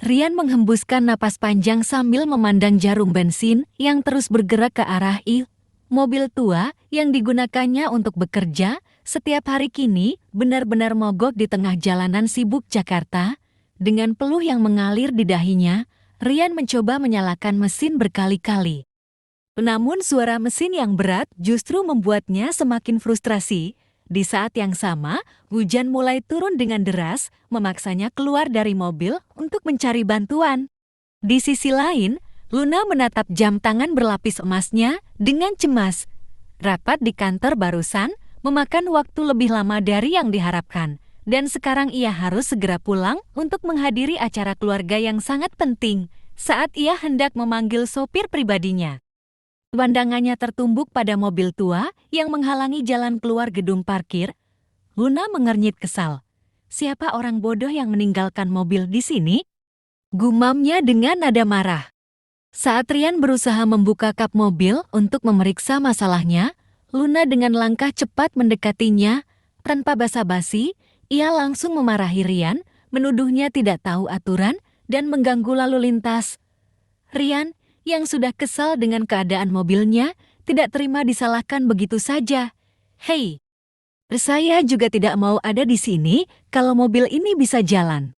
Rian menghembuskan napas panjang sambil memandang jarum bensin yang terus bergerak ke arah mobil tua yang digunakannya untuk bekerja setiap hari kini benar-benar mogok di tengah jalanan sibuk Jakarta. Dengan peluh yang mengalir di dahinya, Rian mencoba menyalakan mesin berkali-kali. Namun suara mesin yang berat justru membuatnya semakin frustrasi. Di saat yang sama, hujan mulai turun dengan deras, memaksanya keluar dari mobil untuk mencari bantuan. Di sisi lain, Luna menatap jam tangan berlapis emasnya dengan cemas. Rapat di kantor barusan memakan waktu lebih lama dari yang diharapkan, dan sekarang ia harus segera pulang untuk menghadiri acara keluarga yang sangat penting saat ia hendak memanggil sopir pribadinya. Pandangannya tertumbuk pada mobil tua yang menghalangi jalan keluar gedung parkir. Luna mengernyit kesal. Siapa orang bodoh yang meninggalkan mobil di sini? Gumamnya dengan nada marah. Saat Rian berusaha membuka kap mobil untuk memeriksa masalahnya, Luna dengan langkah cepat mendekatinya. Tanpa basa-basi, ia langsung memarahi Rian, menuduhnya tidak tahu aturan dan mengganggu lalu lintas. Rian, yang sudah kesal dengan keadaan mobilnya, tidak terima disalahkan begitu saja. "Hei, saya juga tidak mau ada di sini kalau mobil ini bisa jalan,"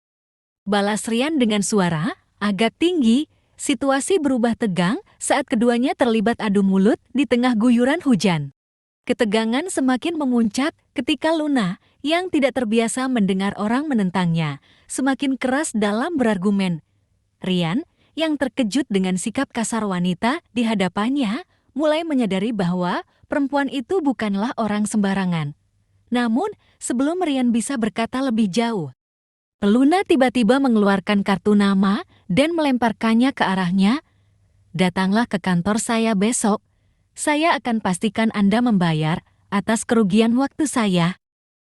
balas Rian dengan suara agak tinggi. Situasi berubah tegang saat keduanya terlibat adu mulut di tengah guyuran hujan. Ketegangan semakin memuncak ketika Luna, yang tidak terbiasa mendengar orang menentangnya, semakin keras dalam berargumen. Rian, yang terkejut dengan sikap kasar wanita di hadapannya, mulai menyadari bahwa perempuan itu bukanlah orang sembarangan. Namun, sebelum Rian bisa berkata lebih jauh, Luna tiba-tiba mengeluarkan kartu nama dan melemparkannya ke arahnya. "Datanglah ke kantor saya besok. Saya akan pastikan Anda membayar atas kerugian waktu saya,"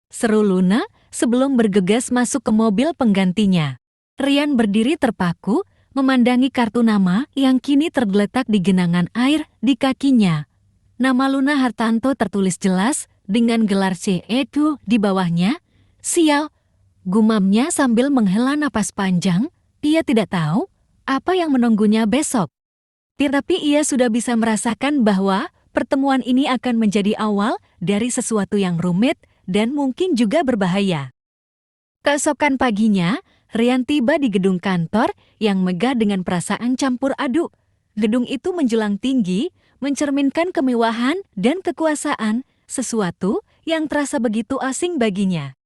seru Luna sebelum bergegas masuk ke mobil penggantinya. Rian berdiri terpaku, memandangi kartu nama yang kini tergeletak di genangan air di kakinya. Nama Luna Hartanto tertulis jelas dengan gelar C.E.D. di bawahnya. "Sial," gumamnya sambil menghela napas panjang. Ia tidak tahu apa yang menunggunya besok. Tapi ia sudah bisa merasakan bahwa pertemuan ini akan menjadi awal dari sesuatu yang rumit dan mungkin juga berbahaya. Keesokan paginya, Rian tiba di gedung kantor yang megah dengan perasaan campur aduk. Gedung itu menjulang tinggi, mencerminkan kemewahan dan kekuasaan, sesuatu yang terasa begitu asing baginya.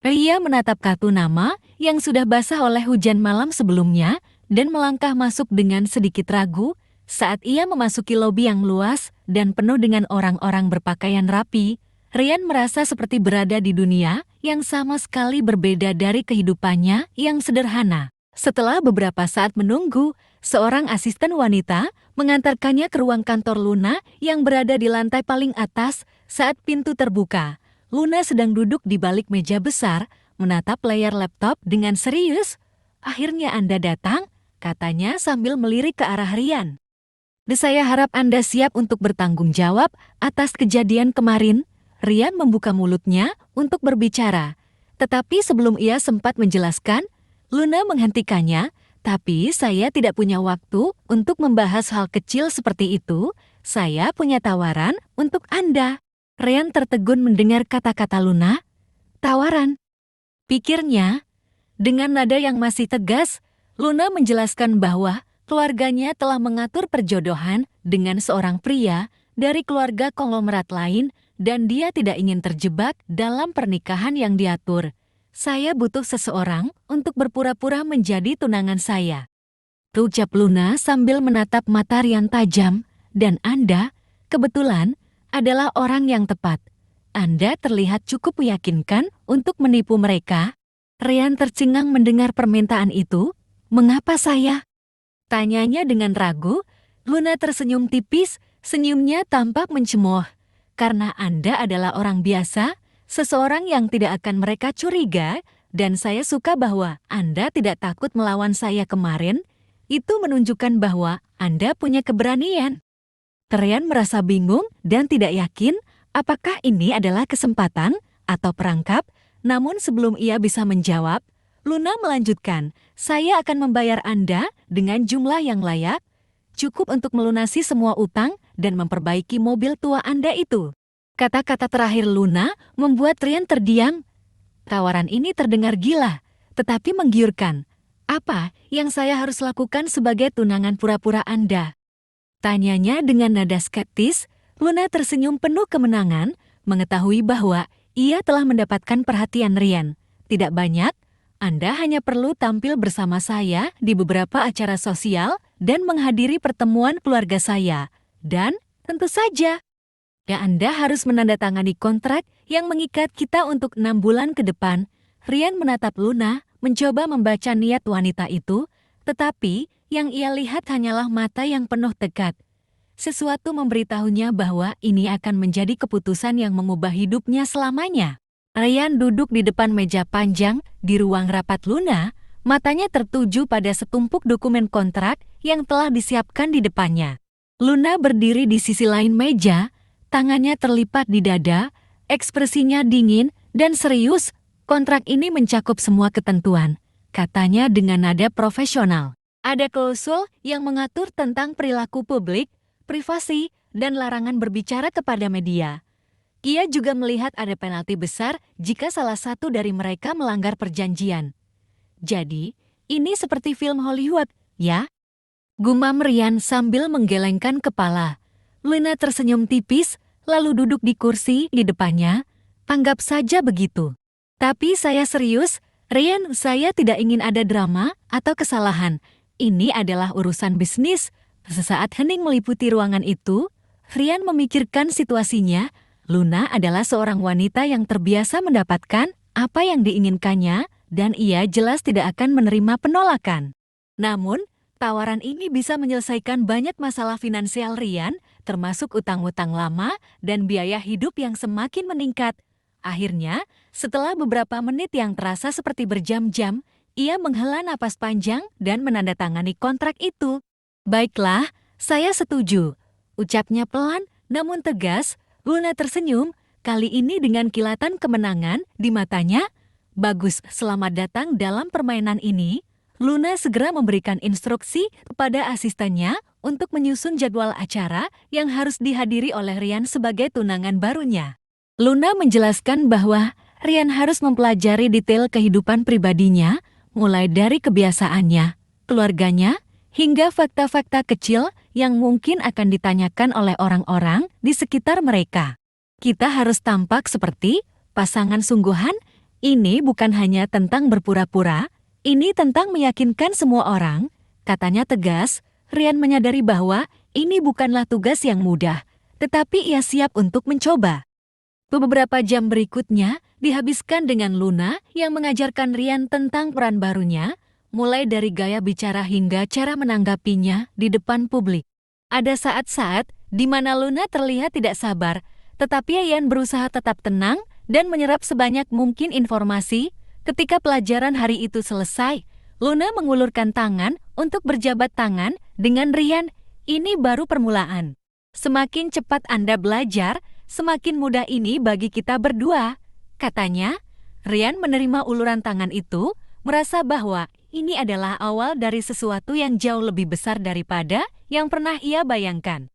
Ia menatap kartu nama yang sudah basah oleh hujan malam sebelumnya dan melangkah masuk dengan sedikit ragu. Saat ia memasuki lobi yang luas dan penuh dengan orang-orang berpakaian rapi, Rian merasa seperti berada di dunia yang sama sekali berbeda dari kehidupannya yang sederhana. Setelah beberapa saat menunggu, seorang asisten wanita mengantarkannya ke ruang kantor Luna yang berada di lantai paling atas. Saat pintu terbuka, Luna sedang duduk di balik meja besar, menatap layar laptop dengan serius. "Akhirnya Anda datang," katanya sambil melirik ke arah Rian. "Saya harap Anda siap untuk bertanggung jawab atas kejadian kemarin." Rian membuka mulutnya untuk berbicara, tetapi sebelum ia sempat menjelaskan, Luna menghentikannya. "Tapi saya tidak punya waktu untuk membahas hal kecil seperti itu. Saya punya tawaran untuk Anda." Rian tertegun mendengar kata-kata Luna. "Tawaran?" pikirnya. Dengan nada yang masih tegas, Luna menjelaskan bahwa keluarganya telah mengatur perjodohan dengan seorang pria dari keluarga konglomerat lain dan dia tidak ingin terjebak dalam pernikahan yang diatur. "Saya butuh seseorang untuk berpura-pura menjadi tunangan saya," ucap Luna sambil menatap mata Rian tajam. "Dan Anda, kebetulan, adalah orang yang tepat. Anda terlihat cukup meyakinkan untuk menipu mereka." Rian tercengang mendengar permintaan itu. "Mengapa saya?" tanyanya dengan ragu. Luna tersenyum tipis, senyumnya tampak mencemooh. "Karena Anda adalah orang biasa, seseorang yang tidak akan mereka curiga, dan saya suka bahwa Anda tidak takut melawan saya kemarin. Itu menunjukkan bahwa Anda punya keberanian." Rian merasa bingung dan tidak yakin apakah ini adalah kesempatan atau perangkap, namun sebelum ia bisa menjawab, Luna melanjutkan, "Saya akan membayar Anda dengan jumlah yang layak, cukup untuk melunasi semua utang dan memperbaiki mobil tua Anda itu." Kata-kata terakhir Luna membuat Ryan terdiam. Tawaran ini terdengar gila, tetapi menggiurkan. "Apa yang saya harus lakukan sebagai tunangan pura-pura Anda?" Tanyanya dengan nada skeptis. Luna tersenyum penuh kemenangan, mengetahui bahwa ia telah mendapatkan perhatian Ryan. "Tidak banyak, Anda hanya perlu tampil bersama saya di beberapa acara sosial dan menghadiri pertemuan keluarga saya. Dan tentu saja, Anda harus menandatangani kontrak yang mengikat kita untuk 6 bulan ke depan." Ryan menatap Luna, mencoba membaca niat wanita itu, tetapi yang ia lihat hanyalah mata yang penuh tekad. Sesuatu memberitahunya bahwa ini akan menjadi keputusan yang mengubah hidupnya selamanya. Ryan duduk di depan meja panjang di ruang rapat Luna, matanya tertuju pada setumpuk dokumen kontrak yang telah disiapkan di depannya. Luna berdiri di sisi lain meja, tangannya terlipat di dada, ekspresinya dingin dan serius. "Kontrak ini mencakup semua ketentuan," katanya dengan nada profesional. "Ada klausul yang mengatur tentang perilaku publik, privasi, dan larangan berbicara kepada media. Ia juga melihat ada penalti besar jika salah satu dari mereka melanggar perjanjian. Jadi, ini seperti film Hollywood, ya?" Gumam Ryan sambil menggelengkan kepala. Luna tersenyum tipis, lalu duduk di kursi di depannya. "Anggap saja begitu. Tapi saya serius, Ryan, saya tidak ingin ada drama atau kesalahan. Ini adalah urusan bisnis." Sesaat hening meliputi ruangan itu, Ryan memikirkan situasinya. Luna adalah seorang wanita yang terbiasa mendapatkan apa yang diinginkannya, dan ia jelas tidak akan menerima penolakan. Namun, tawaran ini bisa menyelesaikan banyak masalah finansial Ryan, termasuk utang-utang lama dan biaya hidup yang semakin meningkat. Akhirnya, setelah beberapa menit yang terasa seperti berjam-jam, ia menghela napas panjang dan menandatangani kontrak itu. "Baiklah, saya setuju," ucapnya pelan namun tegas. Luna tersenyum, kali ini dengan kilatan kemenangan di matanya. "Bagus, selamat datang dalam permainan ini." Luna segera memberikan instruksi kepada asistennya untuk menyusun jadwal acara yang harus dihadiri oleh Ryan sebagai tunangan barunya. Luna menjelaskan bahwa Ryan harus mempelajari detail kehidupan pribadinya, mulai dari kebiasaannya, keluarganya, hingga fakta-fakta kecil yang mungkin akan ditanyakan oleh orang-orang di sekitar mereka. "Kita harus tampak seperti pasangan sungguhan. Ini bukan hanya tentang berpura-pura, ini tentang meyakinkan semua orang," katanya tegas. Ryan menyadari bahwa ini bukanlah tugas yang mudah, tetapi ia siap untuk mencoba. Beberapa jam berikutnya dihabiskan dengan Luna yang mengajarkan Ryan tentang peran barunya, mulai dari gaya bicara hingga cara menanggapinya di depan publik. Ada saat-saat di mana Luna terlihat tidak sabar, tetapi Ryan berusaha tetap tenang dan menyerap sebanyak mungkin informasi. Ketika pelajaran hari itu selesai, Luna mengulurkan tangan untuk berjabat tangan dengan Ryan. "Ini baru permulaan. Semakin cepat Anda belajar, semakin mudah ini bagi kita berdua," katanya. Ryan menerima uluran tangan itu, merasa bahwa ini adalah awal dari sesuatu yang jauh lebih besar daripada yang pernah ia bayangkan.